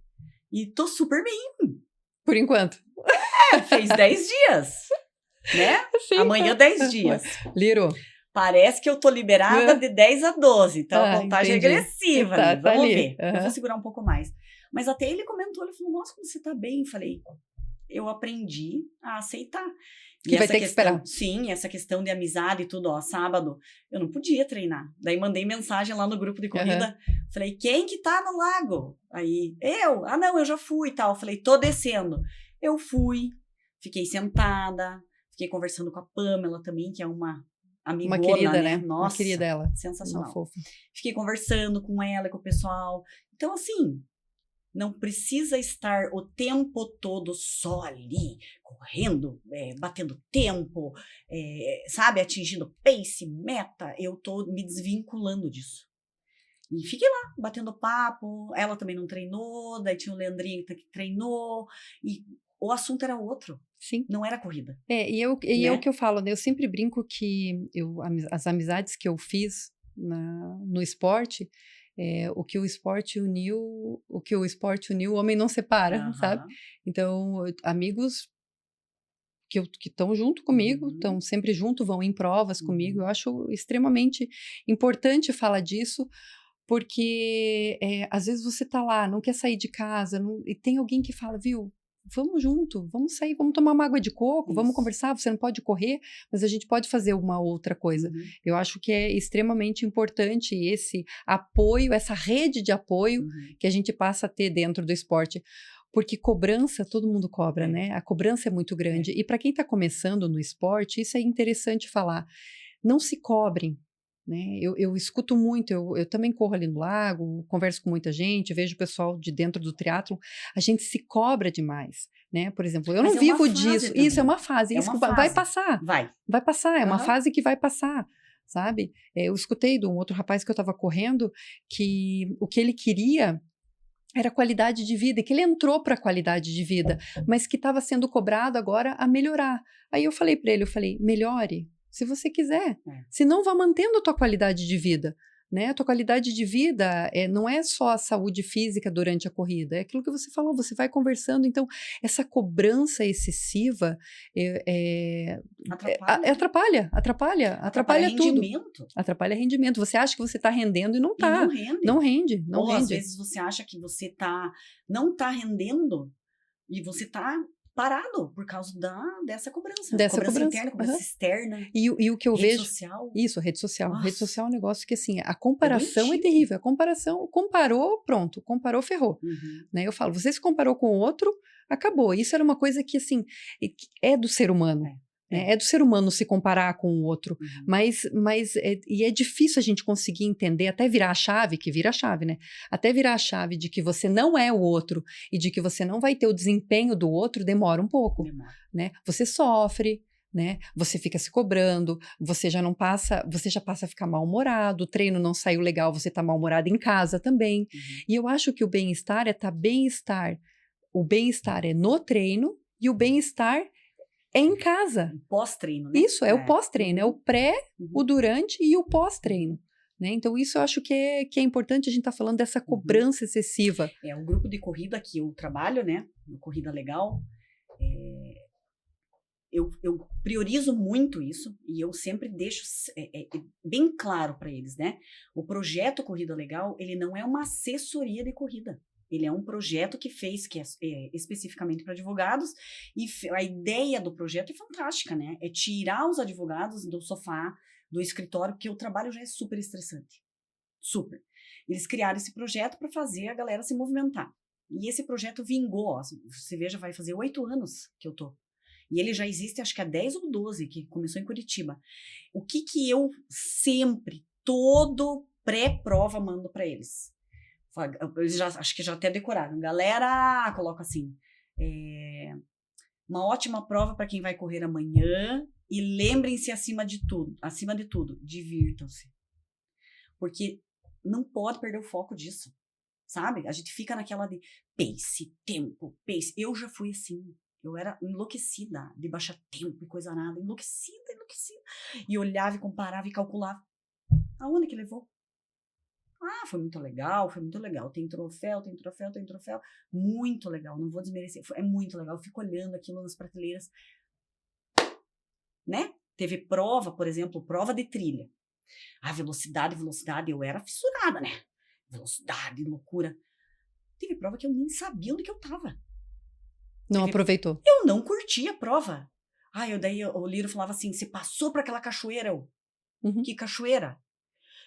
E tô super bem. Por enquanto. Fez 10 dias. Né? Sim, amanhã 10 dias. Liro. Parece que eu tô liberada de 10 a 12. Então, a contagem agressiva. Tá, ali. Vamos ali. ver. Eu vou segurar um pouco mais. Mas até ele comentou, ele falou, nossa, como você tá bem. Falei, eu aprendi a aceitar. Que vai ter que esperar. Sim, essa questão de amizade e tudo, ó, sábado, eu não podia treinar. Daí mandei mensagem lá no grupo de corrida, falei, quem que tá no lago? Aí, eu? Ah, não, eu já fui e tal. Falei, tô descendo. Eu fui, fiquei sentada, fiquei conversando com a Pamela também, que é uma amigona, uma querida, né? Nossa, uma querida dela. Sensacional. Uma fofa. Fiquei conversando com ela, com o pessoal. Então, assim, não precisa estar o tempo todo só ali, correndo, batendo tempo, sabe, atingindo pace, meta. Eu tô me desvinculando disso. E fiquei lá, batendo papo. Ela também não treinou, daí tinha o Leandrinho que treinou. E o assunto era outro. Sim. Não era corrida. E é o que eu falo, né? Eu sempre brinco que as amizades que eu fiz no esporte, o que o esporte uniu, o homem não separa, sabe? Então, amigos que estão junto comigo, estão sempre junto, vão em provas comigo. Eu acho extremamente importante falar disso, porque às vezes você tá lá, não quer sair de casa, e tem alguém que fala, viu, vamos junto, vamos sair, vamos tomar uma água de coco, vamos conversar, você não pode correr, mas a gente pode fazer uma outra coisa. Eu acho que é extremamente importante esse apoio, essa rede de apoio que a gente passa a ter dentro do esporte. Porque cobrança, todo mundo cobra, né? A cobrança é muito grande. E para quem está começando no esporte, isso é interessante falar. Não se cobrem, né? Eu escuto muito, eu também corro ali no lago, converso com muita gente, vejo o pessoal de dentro do triatlon, a gente se cobra demais, né? Por exemplo, eu não vivo disso. Também. Isso é uma fase, isso vai passar. Vai passar, é uma fase que vai passar. Sabe? Eu escutei de um outro rapaz que eu estava correndo que o que ele queria era qualidade de vida, e que ele entrou para a qualidade de vida, mas que estava sendo cobrado agora a melhorar. Aí eu falei para ele, melhore, se você quiser, senão vá mantendo a tua qualidade de vida, né? A tua qualidade de vida não é só a saúde física durante a corrida, é aquilo que você falou, você vai conversando, então essa cobrança excessiva atrapalha tudo. Rendimento. Atrapalha rendimento. Você acha que você está rendendo e não está. Não rende. Ou às vezes você acha que você não está rendendo e você está parado por causa dessa cobrança. Cobrança interna, cobrança externa. E o que eu vejo... Rede social. Isso, rede social. Nossa. Rede social é um negócio que, assim, a comparação é terrível. A comparação, comparou, pronto. Comparou, ferrou. Né? Eu falo, você se comparou com o outro, acabou. Isso era uma coisa que, assim, é do ser humano. É do ser humano se comparar com o outro, mas é difícil a gente conseguir entender, até virar a chave, que vira a chave, né? Até virar a chave de que você não é o outro e de que você não vai ter o desempenho do outro, demora um pouco, né? Você sofre, né? Você fica se cobrando, você já passa a ficar mal-humorado, o treino não saiu legal, você tá mal-humorado em casa também. E eu acho que o bem-estar o bem-estar é no treino e o bem-estar é em casa. O pós-treino, né? Isso, é o pós-treino, é o pré, o durante e o pós-treino. Né? Então, isso eu acho que é importante a gente estar falando dessa cobrança excessiva. O grupo de corrida que eu trabalho, né? No Corrida Legal, eu priorizo muito isso e eu sempre deixo bem claro para eles, né? O projeto Corrida Legal, ele não é uma assessoria de corrida. Ele é um projeto que é especificamente para advogados, e a ideia do projeto é fantástica, né? É tirar os advogados do sofá, do escritório, porque o trabalho já é super estressante. Super. Eles criaram esse projeto para fazer a galera se movimentar. E esse projeto vingou, ó, você veja, vai fazer 8 anos que eu tô. E ele já existe, acho que há 10 ou 12, que começou em Curitiba. O que eu sempre, todo pré-prova, mando para eles? Eles acho que já até decoraram. Galera, coloca assim, uma ótima prova para quem vai correr amanhã, e lembrem-se acima de tudo, divirtam-se. Porque não pode perder o foco disso, sabe? A gente fica naquela de pace, tempo, pace. Eu já fui assim, eu era enlouquecida de baixar tempo e coisa nada, enlouquecida. E olhava e comparava e calculava. Aonde que levou? Foi muito legal. Tem troféu. Muito legal, não vou desmerecer. É muito legal, eu fico olhando aquilo nas prateleiras. Né? Teve prova, por exemplo, prova de trilha. Velocidade, eu era fissurada, né? Velocidade, loucura. Teve prova que eu nem sabia onde que eu tava. Não aproveitou. Eu não curti a prova. Daí o Liro falava assim, você passou para aquela cachoeira? Que cachoeira?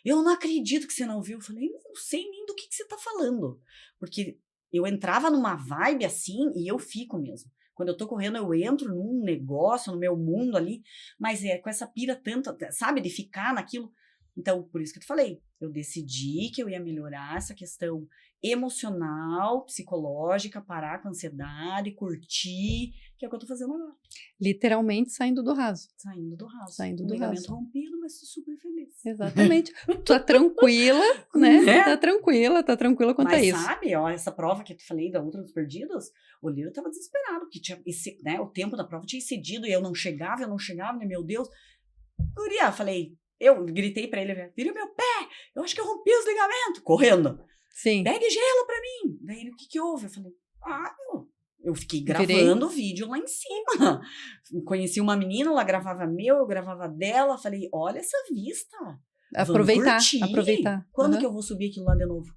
Eu não acredito que você não viu. Eu falei, não sei nem do que você tá falando. Porque eu entrava numa vibe assim e eu fico mesmo. Quando eu tô correndo, eu entro num negócio, no meu mundo ali, mas com essa pira tanto, sabe, de ficar naquilo. Então, por isso que eu te falei, eu decidi que eu ia melhorar essa questão emocional, psicológica, parar com a ansiedade, curtir, que é o que eu tô fazendo agora. Literalmente saindo do raso. Saindo do raso. Saindo Um do ligamento raso. rompido, mas tô super feliz. Exatamente. Tá tranquila, né? Né? Tá tranquila quanto a Mas isso. sabe, ó, essa prova que eu te falei da outra dos perdidos, o Liro tava desesperado, porque tinha né, o tempo da prova tinha excedido e eu não chegava, né, meu Deus. Guria, falei, eu gritei pra ele, vira meu pé, eu acho que eu rompi os ligamentos, correndo. Sim. Pegue gelo pra mim. Daí ele, o que houve? Eu falei, eu fiquei Virei. gravando o vídeo lá em cima. Conheci uma menina, ela gravava meu, eu gravava dela, falei, olha essa vista. Aproveitar, Vamos curtir. aproveitar. Quando que eu vou subir aquilo lá de novo?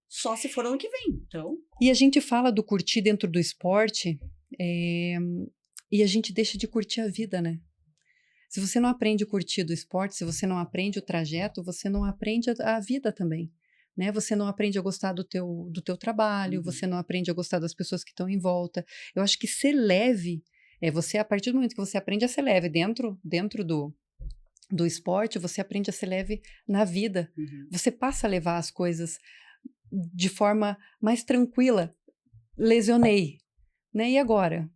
Só se for ano que vem, então. E a gente fala do curtir dentro do esporte, e a gente deixa de curtir a vida, né? Se você não aprende a curtir do esporte, se você não aprende o trajeto, você não aprende a vida também, né? Você não aprende a gostar do teu trabalho, você não aprende a gostar das pessoas que estão em volta. Eu acho que ser leve, você, a partir do momento que você aprende a ser leve dentro do esporte, você aprende a ser leve na vida. Você passa a levar as coisas de forma mais tranquila. Lesionei, né? E agora?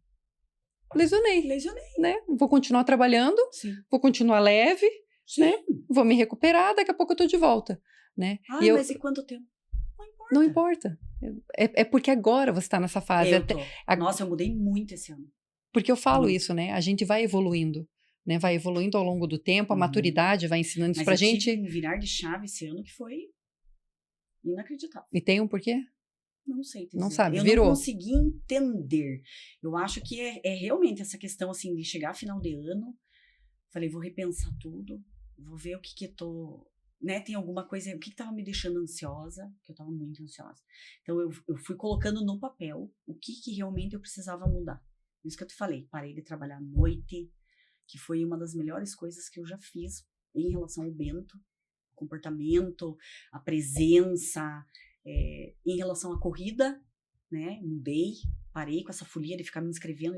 Lesionei, né? Vou continuar trabalhando, Sim. vou continuar leve, Sim. né? Vou me recuperar, daqui a pouco eu tô de volta, né? Mas e quanto tempo? Não importa. É porque agora você tá nessa fase. Nossa, eu mudei muito esse ano. Porque eu falo isso, né? A gente vai evoluindo, né? Vai evoluindo ao longo do tempo, a maturidade vai ensinando isso pra gente. Mas eu tive um virar de chave esse ano que foi inacreditável. E tem um porquê? Não sei dizer. Não sabe, eu virou. não consegui entender. Eu acho que é realmente essa questão, assim, de chegar final de ano, falei, vou repensar tudo, vou ver o que eu tô, né, tem alguma coisa, o que tava me deixando ansiosa, que eu tava muito ansiosa. Então, eu fui colocando no papel o que realmente eu precisava mudar. Isso que eu te falei, parei de trabalhar à noite, que foi uma das melhores coisas que eu já fiz em relação ao Bento, comportamento, a presença, em relação à corrida, né, mudei, parei com essa folia de ficar me inscrevendo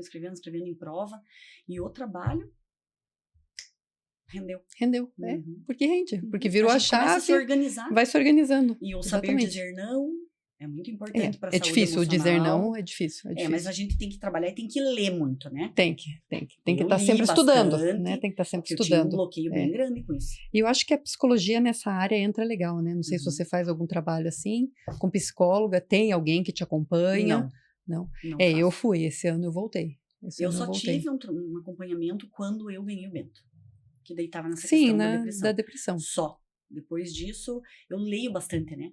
em prova, e o trabalho rendeu, porque rende, porque virou a chave, começa a se organizar, vai se organizando. E o saber dizer não é muito importante para a saúde difícil, emocional. dizer não é difícil. Mas a gente tem que trabalhar e tem que ler muito, né? Tem que estar sempre estudando, né? Tem que estar sempre estudando. Eu tinha um bloqueio bem grande com isso. E eu acho que a psicologia nessa área entra legal, né? Não sei se você faz algum trabalho assim, com psicóloga, tem alguém que te acompanha? Não. Eu fui, esse ano eu voltei. Eu só tive um acompanhamento quando eu ganhei o Bento, que daí tava nessa questão da depressão. Só. Depois disso, eu leio bastante, né?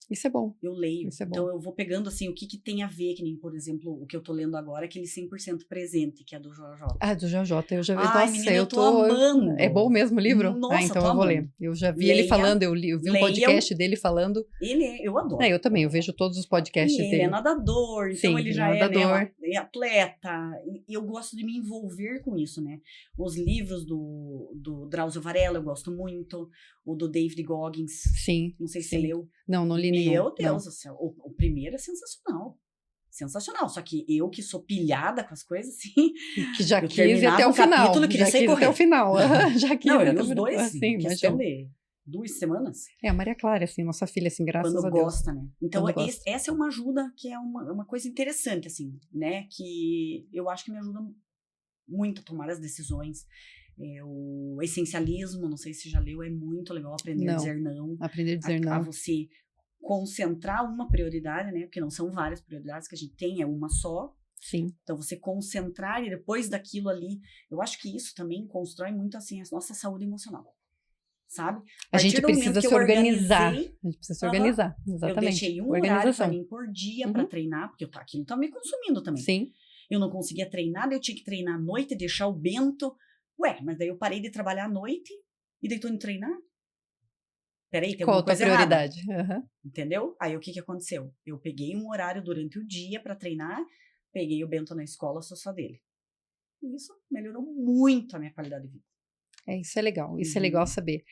Isso é bom. Eu leio. Isso é bom. Então, eu vou pegando, assim, o que tem a ver, que nem, por exemplo, o que eu tô lendo agora, aquele 100% presente, que é do JJ. Do JJ, eu já vi. Nossa, menina, eu tô amando. É bom mesmo o livro? Nossa, então eu vou ler. Eu já vi ele falando, eu vi um podcast dele falando. Eu adoro. Eu também, eu vejo todos os podcasts dele. Ele é nadador, então Sim, ele já é atleta, e eu gosto de me envolver com isso, né? Os livros do Drauzio Varela eu gosto muito, o do David Goggins. Sim. Não sei se você leu. Não li nenhum. Meu Deus do céu, o primeiro é sensacional. Sensacional, só que eu que sou pilhada com as coisas, assim... Que já quis ir até o final. Capítulo, queria sair correndo. Até o final. Já quis ir até os dois, assim, questão de 2 semanas. A Maria Clara, assim, nossa filha, assim, graças a Deus. Quando gosta, né? Então, essa é uma ajuda que é uma coisa interessante, assim, né? Que eu acho que me ajuda muito a tomar as decisões. O essencialismo, não sei se você já leu, é muito legal aprender a dizer não. Aprender a dizer não. A você concentrar uma prioridade, né? Porque não são várias prioridades que a gente tem, é uma só. Sim. Então, você concentrar e depois daquilo ali, eu acho que isso também constrói muito, assim, a nossa saúde emocional. Sabe? A gente precisa se organizar. A gente precisa se organizar, exatamente. Eu deixei um horário pra mim por dia para treinar, porque aquilo tá me consumindo também. Sim. Eu não conseguia treinar, daí eu tinha que treinar à noite, deixar o Bento. Mas daí eu parei de trabalhar à noite e daí tô indo treinar. Peraí, tem alguma coisa errada. Entendeu? Aí o que aconteceu? Eu peguei um horário durante o dia para treinar, peguei o Bento na escola, sou só dele. E isso melhorou muito a minha qualidade de vida. Isso é legal. Isso é legal saber.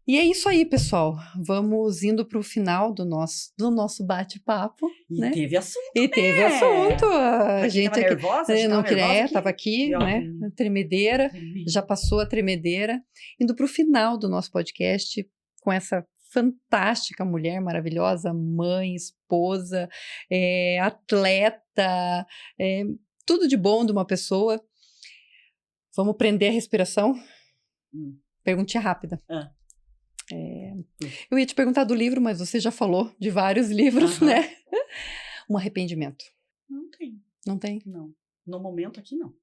E é isso aí, pessoal. Vamos indo para o final do nosso bate-papo, E né? teve assunto, E teve assunto. Pra A quem gente tava aqui nervosa, a gente não tava nervosa queria, aqui. estava aqui, E, ó, né? Tremedeira, tremendo. já passou a tremedeira. Indo para o final do nosso podcast com essa fantástica mulher maravilhosa, mãe, esposa, atleta, tudo de bom de uma pessoa. Vamos prender a respiração? Perguntinha rápida. Eu ia te perguntar do livro, mas você já falou de vários livros, né? Um arrependimento. Não tem. Não tem? Não. No momento aqui, não.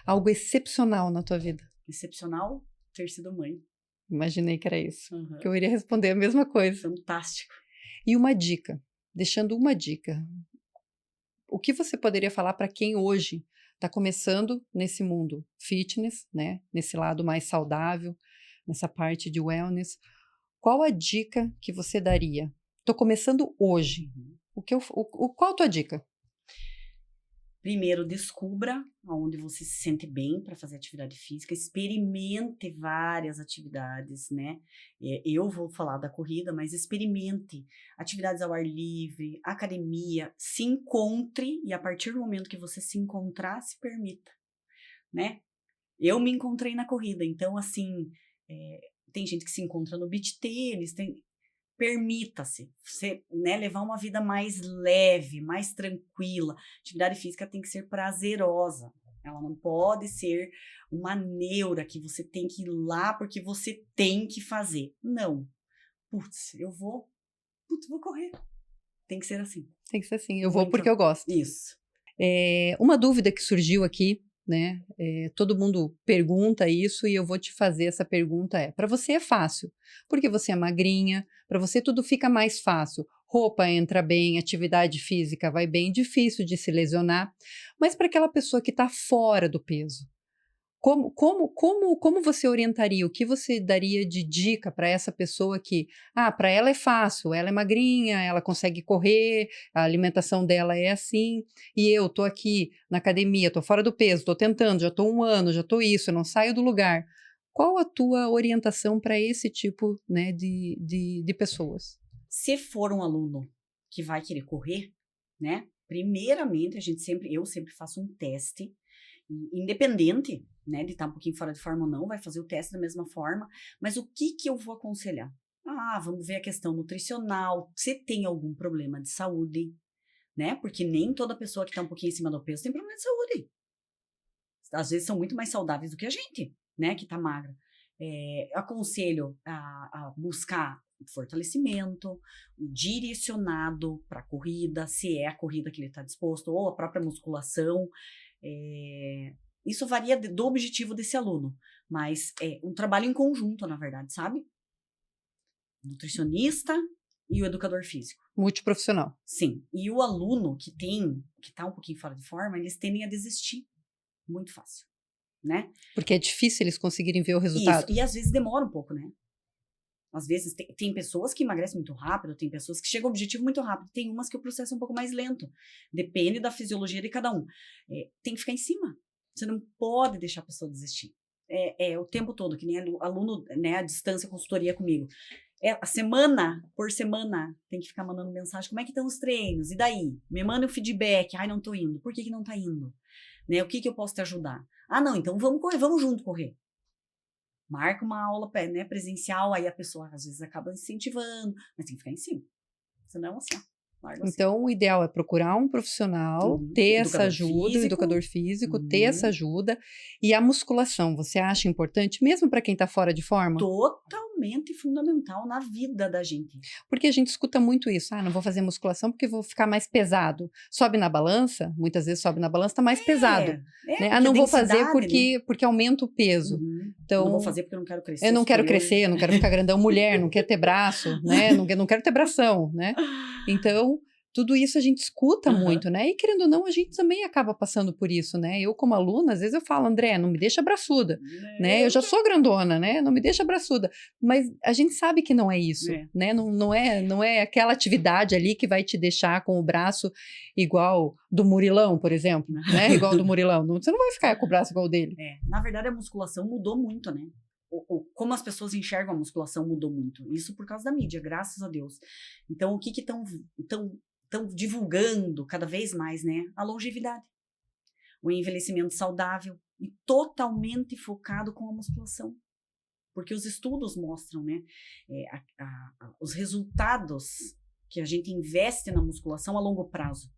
Algo excepcional na tua vida. Excepcional ter sido mãe. Imaginei que era isso. Que eu iria responder a mesma coisa. Fantástico. E uma dica, deixando uma dica. O que você poderia falar para quem hoje está começando nesse mundo fitness, né? Nesse lado mais saudável, nessa parte de wellness? Qual a dica que você daria? Estou começando hoje. Qual a tua dica? Primeiro, descubra onde você se sente bem para fazer atividade física. Experimente várias atividades, né? Eu vou falar da corrida, mas experimente atividades ao ar livre, academia. Se encontre e a partir do momento que você se encontrar, se permita, né? Eu me encontrei na corrida, então, assim, tem gente que se encontra no beach tênis, permita-se, você, né, levar uma vida mais leve, mais tranquila. Atividade física tem que ser prazerosa, ela não pode ser uma neura que você tem que ir lá porque você tem que fazer. Não. Eu vou correr. Tem que ser assim. Tem que ser assim, eu vou porque eu gosto. Isso. Uma dúvida que surgiu aqui, né? Todo mundo pergunta isso e eu vou te fazer essa pergunta. Para você é fácil, porque você é magrinha, para você tudo fica mais fácil. Roupa entra bem, atividade física vai bem, difícil de se lesionar. Mas para aquela pessoa que está fora do peso, como você orientaria? O que você daria de dica para essa pessoa que, para ela é fácil, ela é magrinha, ela consegue correr, a alimentação dela é assim, e eu tô aqui na academia, tô fora do peso, tô tentando, já tô 1 ano, já tô isso, eu não saio do lugar. Qual a tua orientação para esse tipo, né, de pessoas? Se for um aluno que vai querer correr, né? Primeiramente, eu sempre faço um teste, independente, né, de estar um pouquinho fora de forma ou não, vai fazer o teste da mesma forma, mas o que eu vou aconselhar? Vamos ver a questão nutricional, se tem algum problema de saúde, né, porque nem toda pessoa que está um pouquinho em cima do peso tem problema de saúde. Às vezes são muito mais saudáveis do que a gente, né, que está magra. Aconselho a buscar fortalecimento direcionado para a corrida, se é a corrida que ele está disposto, ou a própria musculação. Isso varia do objetivo desse aluno, mas é um trabalho em conjunto, na verdade, sabe? O nutricionista e o educador físico. Multiprofissional. Sim. E o aluno que tá um pouquinho fora de forma, eles tendem a desistir muito fácil, né? Porque é difícil eles conseguirem ver o resultado. Isso, e às vezes demora um pouco, né? Às vezes tem pessoas que emagrecem muito rápido, tem pessoas que chegam ao objetivo muito rápido, tem umas que o processo é um pouco mais lento. Depende da fisiologia de cada um. Tem que ficar em cima. Você não pode deixar a pessoa desistir. O tempo todo, que nem aluno, né, à distância, consultoria comigo. Semana por semana, tem que ficar mandando mensagem, como é que estão os treinos? E daí? Me manda um feedback. Não tô indo. Por que não tá indo? Né, o que eu posso te ajudar? Não, então vamos correr, vamos junto correr. Marca uma aula, né, presencial, aí a pessoa às vezes acaba incentivando, mas tem que ficar em cima. Senão, assim, larga assim. Então, o ideal é procurar um profissional, ter essa ajuda, o educador físico, ter essa ajuda. E a musculação, você acha importante, mesmo para quem está fora de forma? Totalmente fundamental na vida da gente. Porque a gente escuta muito isso. Não vou fazer musculação porque vou ficar mais pesado. Sobe na balança, muitas vezes sobe na balança, tá mais pesado. Né? Não vou fazer porque aumenta o peso. Então, não vou fazer porque eu não quero crescer. Eu não quero crescer, eu não quero ficar grandão. Mulher, não quer ter braço, né? Não quero ter bração, né? Então, tudo isso a gente escuta muito, né? E querendo ou não, a gente também acaba passando por isso, né? Eu, como aluna, às vezes eu falo, André, não me deixa braçuda, né? Eu já sou grandona, né? Não me deixa braçuda. Mas a gente sabe que não é isso, né? Não é aquela atividade ali que vai te deixar com o braço igual do Murilão, por exemplo, né? Igual do Murilão. Você não vai ficar com o braço igual o dele. Na verdade, a musculação mudou muito, né? como as pessoas enxergam a musculação mudou muito. Isso por causa da mídia, graças a Deus. Então, o que estão divulgando cada vez mais, né? A longevidade. O envelhecimento saudável e totalmente focado com a musculação. Porque os estudos mostram, né? Os resultados que a gente investe na musculação a longo prazo.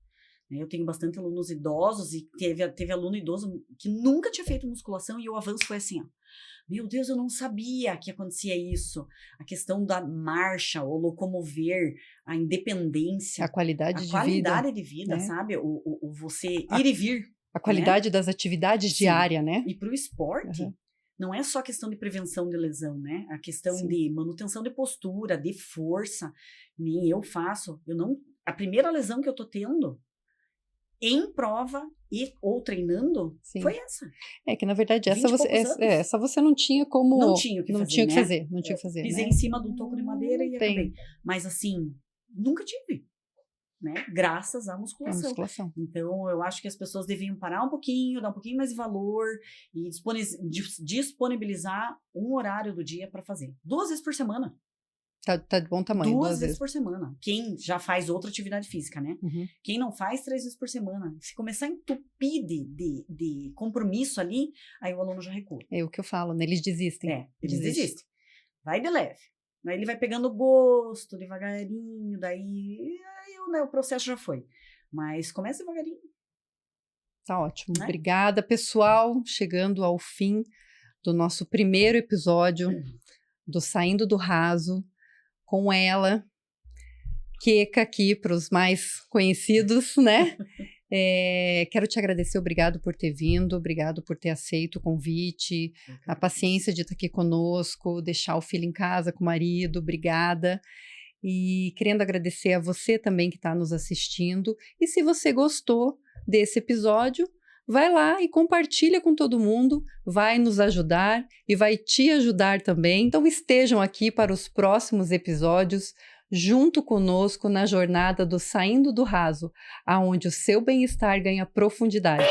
Eu tenho bastante alunos idosos e teve aluno idoso que nunca tinha feito musculação e o avanço foi assim, ó. Meu Deus, eu não sabia que acontecia isso. A questão da marcha, o locomover, a independência. A qualidade de vida. A qualidade de vida, né? Sabe? O você ir e vir. A qualidade né? das atividades diárias, né? E para o esporte, não é só questão de prevenção de lesão, né? A questão de manutenção de postura, de força. Nem eu faço. A primeira lesão que eu tô tendo em prova ou treinando foi essa. É que, na verdade, essa você não tinha como... Não tinha o que fazer, Não tinha que fazer, Pisei em cima do toco de madeira e acabei. Mas, assim, nunca tive, né? Graças à musculação. Então, eu acho que as pessoas deviam parar um pouquinho, dar um pouquinho mais de valor e disponibilizar um horário do dia para fazer. 2 vezes por semana. Tá de bom tamanho. 2 vezes por semana. Quem já faz outra atividade física, né? Quem não faz, 3 vezes por semana. Se começar a entupir de compromisso ali, aí o aluno já recua. É o que eu falo, né? Eles desistem. Eles desistem. Vai de leve. Aí ele vai pegando gosto devagarinho, daí o processo já foi. Mas começa devagarinho. Tá ótimo. Né? Obrigada, pessoal. Chegando ao fim do nosso primeiro episódio do Saindo do Raso. Com ela, Keka aqui para os mais conhecidos, né? Quero te agradecer, obrigado por ter vindo, obrigado por ter aceito o convite, a paciência de estar aqui conosco, deixar o filho em casa com o marido, obrigada. E querendo agradecer a você também que está nos assistindo. E se você gostou desse episódio, vai lá e compartilha com todo mundo, vai nos ajudar e vai te ajudar também. Então estejam aqui para os próximos episódios, junto conosco na jornada do Saindo do Raso, aonde o seu bem-estar ganha profundidade.